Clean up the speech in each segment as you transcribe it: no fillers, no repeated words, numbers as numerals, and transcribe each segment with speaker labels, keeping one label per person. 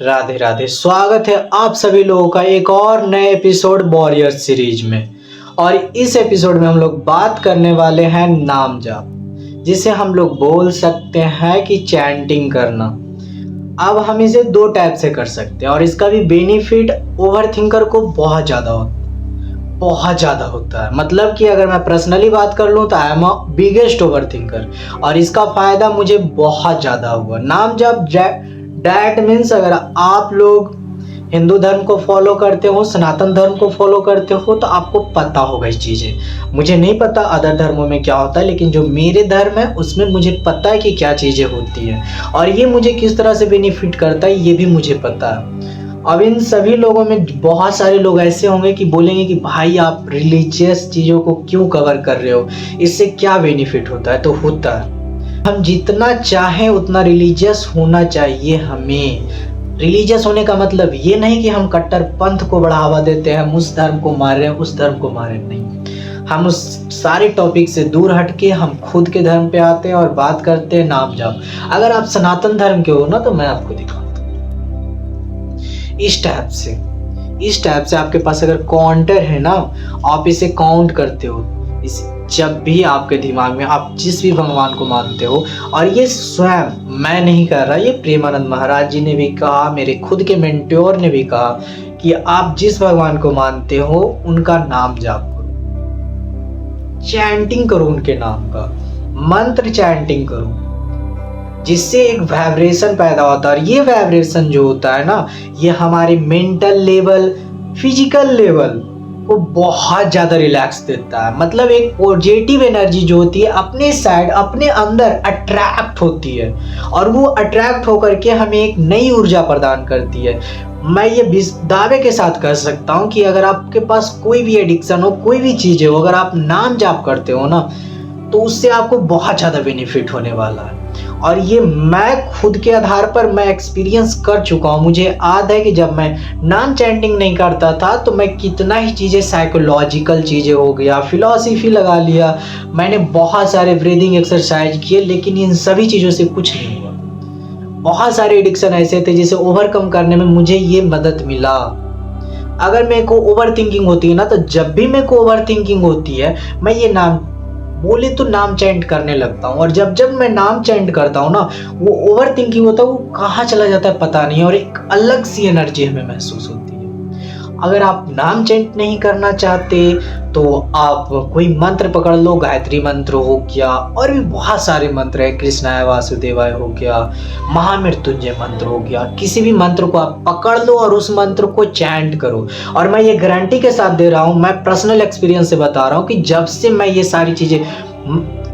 Speaker 1: राधे राधे। स्वागत है आप सभी लोगों का एक और नए एपिसोड वॉरियर सीरीज में। और इस एपिसोड में हम लोग बात करने वाले हैं नाम जाप, जिसे हम लोग बोल सकते हैं कि चैंटिंग करना। अब हम इसे दो टाइप से कर सकते हैं और इसका भी बेनिफिट ओवरथिंकर को बहुत ज़्यादा होता है। मतलब कि अगर मैं पर्सनली बात कर लूँ तो I am a biggest overthinker और इसका फ़ायदा मुझे बहुत ज़्यादा हुआ। नाम जाप डैट मीन्स अगर आप लोग हिंदू धर्म को फॉलो करते हो, सनातन धर्म को फॉलो करते हो तो आपको पता होगा इस चीज़ें। मुझे नहीं पता अदर धर्मों में क्या होता है, लेकिन जो मेरे धर्म है उसमें मुझे पता है कि क्या चीज़ें होती है और ये मुझे किस तरह से बेनिफिट करता है ये भी मुझे पता है। अब इन सभी लोगों में बहुत सारे लोग ऐसे होंगे कि बोलेंगे कि भाई आप रिलीजियस चीज़ों को क्यों कवर कर रहे हो, इससे क्या बेनिफिट होता है। तो होता है, हम जितना चाहें उतना रिलीजियस होना चाहिए। हमें रिलीजियस होने का मतलब ये नहीं कि हम कट्टर पंथ को बढ़ावा देते हैं, हम उस धर्म को मार रहे हैं उस धर्म को मार रहे नहीं। हम उस सारे टॉपिक से दूर हटके हम खुद के धर्म पे आते हैं और बात करते हैं नाम जाप। अगर आप सनातन धर्म के हो ना तो मैं आपको दिखाता हूँ इस टाइप से आपके पास अगर काउंटर है ना, आप इसे काउंट करते हो जब भी आपके दिमाग में आप जिस भी भगवान को मानते हो। और ये स्वयं मैं नहीं कर रहा, ये प्रेमानंद महाराज जी ने भी कहा, मेरे खुद के मेंटोर ने भी कहा कि आप जिस भगवान को मानते हो उनका नाम जाप करो, चैंटिंग करो, उनके नाम का मंत्र चैंटिंग करो, जिससे एक वाइब्रेशन पैदा होता है। और ये वाइब्रेशन जो होता है ना, ये हमारे मेंटल लेवल, फिजिकल लेवल को बहुत ज़्यादा रिलैक्स देता है। मतलब एक पॉजिटिव एनर्जी जो होती है अपने साइड, अपने अंदर अट्रैक्ट होती है और वो अट्रैक्ट होकर के हमें एक नई ऊर्जा प्रदान करती है। मैं ये दावे के साथ कह सकता हूँ कि अगर आपके पास कोई भी एडिक्शन हो, कोई भी चीज़ हो, अगर आप नाम जाप करते हो ना तो उससे आपको बहुत ज़्यादा बेनिफिट होने वाला है। और ये मैं खुद के आधार पर मैं एक्सपीरियंस कर चुका हूँ। मुझे याद है कि जब मैं नाम चैंटिंग नहीं करता था तो मैं कितना ही चीज़ें, साइकोलॉजिकल चीज़ें हो गया, फिलॉसफी लगा लिया, मैंने बहुत सारे ब्रीदिंग एक्सरसाइज किए, लेकिन इन सभी चीज़ों से कुछ नहीं हुआ। बहुत सारे एडिक्शन ऐसे थे जिसे ओवरकम करने में मुझे ये मदद मिला। अगर मेरे को ओवर थिंकिंग होती है ना, तो जब भी मेरे को ओवर थिंकिंग होती है मैं ये नाम बोले तो नाम चैंट करने लगता हूँ। और जब मैं नाम चैंट करता हूँ ना, वो ओवर थिंकिंग होता है वो कहाँ चला जाता है पता नहीं, और एक अलग सी एनर्जी हमें महसूस होती है। अगर आप नाम चैंट नहीं करना चाहते तो आप कोई मंत्र पकड़ लो, गायत्री मंत्र हो गया, और भी बहुत सारे मंत्र है, कृष्णाय वासुदेवाय हो गया, महामृत्युंजय मंत्र हो गया। किसी भी मंत्र को आप पकड़ लो और उस मंत्र को चैंट करो। और मैं ये गारंटी के साथ दे रहा हूँ, मैं पर्सनल एक्सपीरियंस से बता रहा हूँ कि जब से मैं ये सारी चीज़ें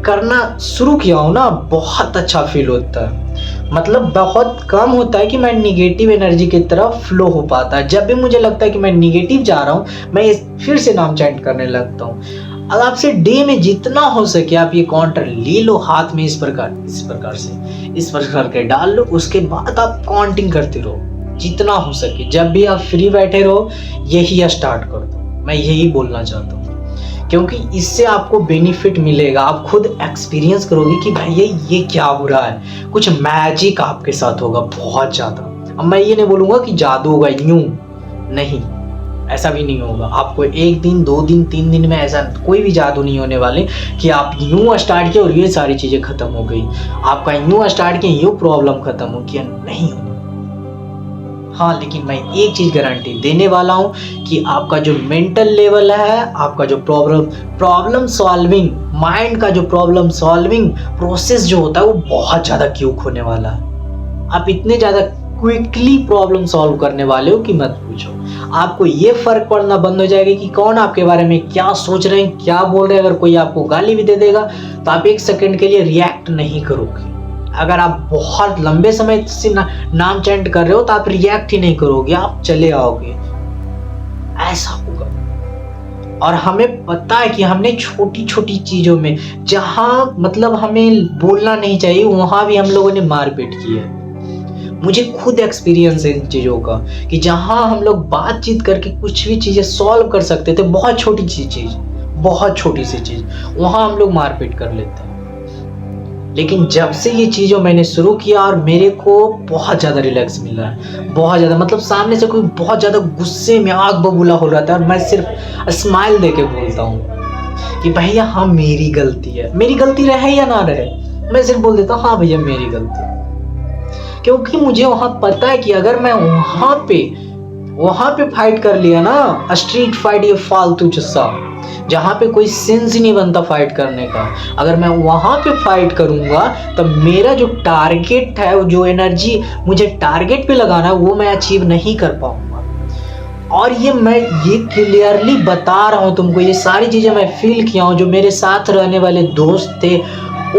Speaker 1: करना शुरू किया हूँ ना, बहुत अच्छा फील होता है। मतलब बहुत कम होता है कि मैं निगेटिव एनर्जी की तरफ फ्लो हो पाता है। जब भी मुझे लगता है कि मैं निगेटिव जा रहा हूँ, मैं फिर से नाम चैंट करने लगता हूँ। अब आपसे डे में जितना हो सके आप ये काउंटर ले लो हाथ में, इस प्रकार के डाल लो। उसके बाद आप काउंटिंग करते रहो जितना हो सके। जब भी आप फ्री बैठे रहो यही स्टार्ट कर दो, मैं यही बोलना चाहता हूँ, क्योंकि इससे आपको बेनिफिट मिलेगा। आप खुद एक्सपीरियंस करोगे कि भैया ये क्या हो रहा है, कुछ मैजिक आपके साथ होगा बहुत ज़्यादा। अब मैं ये नहीं बोलूँगा कि जादू होगा, यूं नहीं, ऐसा भी नहीं होगा। आपको 1 दिन 2 दिन 3 दिन में ऐसा कोई भी जादू नहीं होने वाले कि आप यूं स्टार्ट किए और ये सारी चीज़ें खत्म हो गई, आपका यूं स्टार्ट किया यूं प्रॉब्लम खत्म हो गया, नहीं होगा। हाँ, लेकिन मैं एक चीज़ गारंटी देने वाला हूँ कि आपका जो मेंटल लेवल है, आपका जो प्रॉब्लम सॉल्विंग माइंड का जो प्रॉब्लम सॉल्विंग प्रोसेस जो होता है वो बहुत ज़्यादा क्विक होने वाला है। आप इतने ज़्यादा क्विकली प्रॉब्लम सॉल्व करने वाले हो कि मत पूछो। आपको ये फर्क पड़ना बंद हो जाएगा कि कौन आपके बारे में क्या सोच रहे हैं, क्या बोल रहे हैं। अगर कोई आपको गाली भी दे देगा तो आप 1 सेकंड के लिए रिएक्ट नहीं करोगे। अगर आप बहुत लंबे समय से नाम चैंट कर रहे हो तो आप रिएक्ट ही नहीं करोगे, आप चले आओगे, ऐसा होगा। और हमें पता है कि हमने छोटी छोटी चीज़ों में, जहाँ मतलब हमें बोलना नहीं चाहिए, वहाँ भी हम लोगों ने मारपीट की है। मुझे खुद एक्सपीरियंस है इन चीज़ों का कि जहाँ हम लोग बातचीत करके कुछ भी चीज़ें सॉल्व कर सकते थे, बहुत छोटी सी चीज़, वहाँ हम लोग मारपीट कर लेते हैं। लेकिन जब से ये चीज़ों मैंने शुरू किया और मेरे को बहुत ज़्यादा रिलैक्स मिल रहा है, बहुत ज़्यादा, मतलब सामने से कोई बहुत ज़्यादा गुस्से में आग बबूला हो रहा था और मैं सिर्फ स्माइल दे के बोलता हूँ कि भैया हाँ मेरी गलती है, मेरी गलती रहे या ना रहे, मैं सिर्फ बोल देता हूँ हाँ भैया मेरी गलती है। क्योंकि मुझे वहाँ पता है कि अगर मैं वहाँ पे फाइट कर लिया ना, स्ट्रीट फाइट, ये फालतू जैसा जहाँ पे कोई सेंस ही नहीं बनता फाइट करने का, अगर मैं वहाँ पे फाइट करूँगा तो मेरा जो टारगेट है, जो एनर्जी मुझे टारगेट पे लगाना है, वो मैं अचीव नहीं कर पाऊँगा। और मैं ये क्लियरली बता रहा हूँ तुमको, ये सारी चीज़ें मैं फील किया हूँ। जो मेरे साथ रहने वाले दोस्त थे,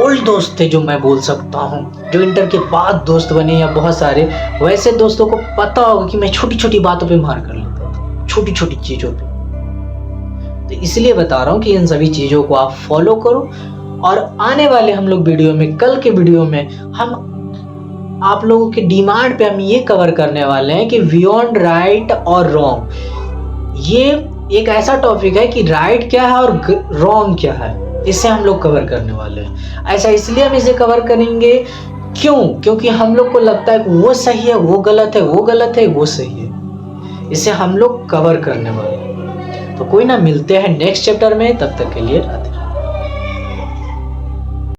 Speaker 1: ओल्ड दोस्त थे जो मैं बोल सकता हूँ, जो इंटर के बाद दोस्त बने या बहुत सारे, वैसे दोस्तों को पता होगा कि मैं छोटी छोटी बातों पे मार कर लेता था, छोटी छोटी चीज़ों पे। तो इसलिए बता रहा हूँ कि इन सभी चीज़ों को आप फॉलो करो। और आने वाले हम लोग वीडियो में, कल के वीडियो में हम आप लोगों के डिमांड पे हम ये कवर करने वाले हैं कि बियॉन्ड राइट और रॉन्ग। ये एक ऐसा टॉपिक है कि राइट क्या है और रॉन्ग क्या है, इसे हम लोग कवर करने वाले हैं। ऐसा इसलिए हम इसे कवर करेंगे क्योंकि हम लोग को लगता है कि वो सही है, वो गलत है, वो गलत है, वो सही है। इसे हम लोग कवर करने वाले हैं। तो कोई ना, मिलते हैं नेक्स्ट चैप्टर में, तब तक के लिए राधे।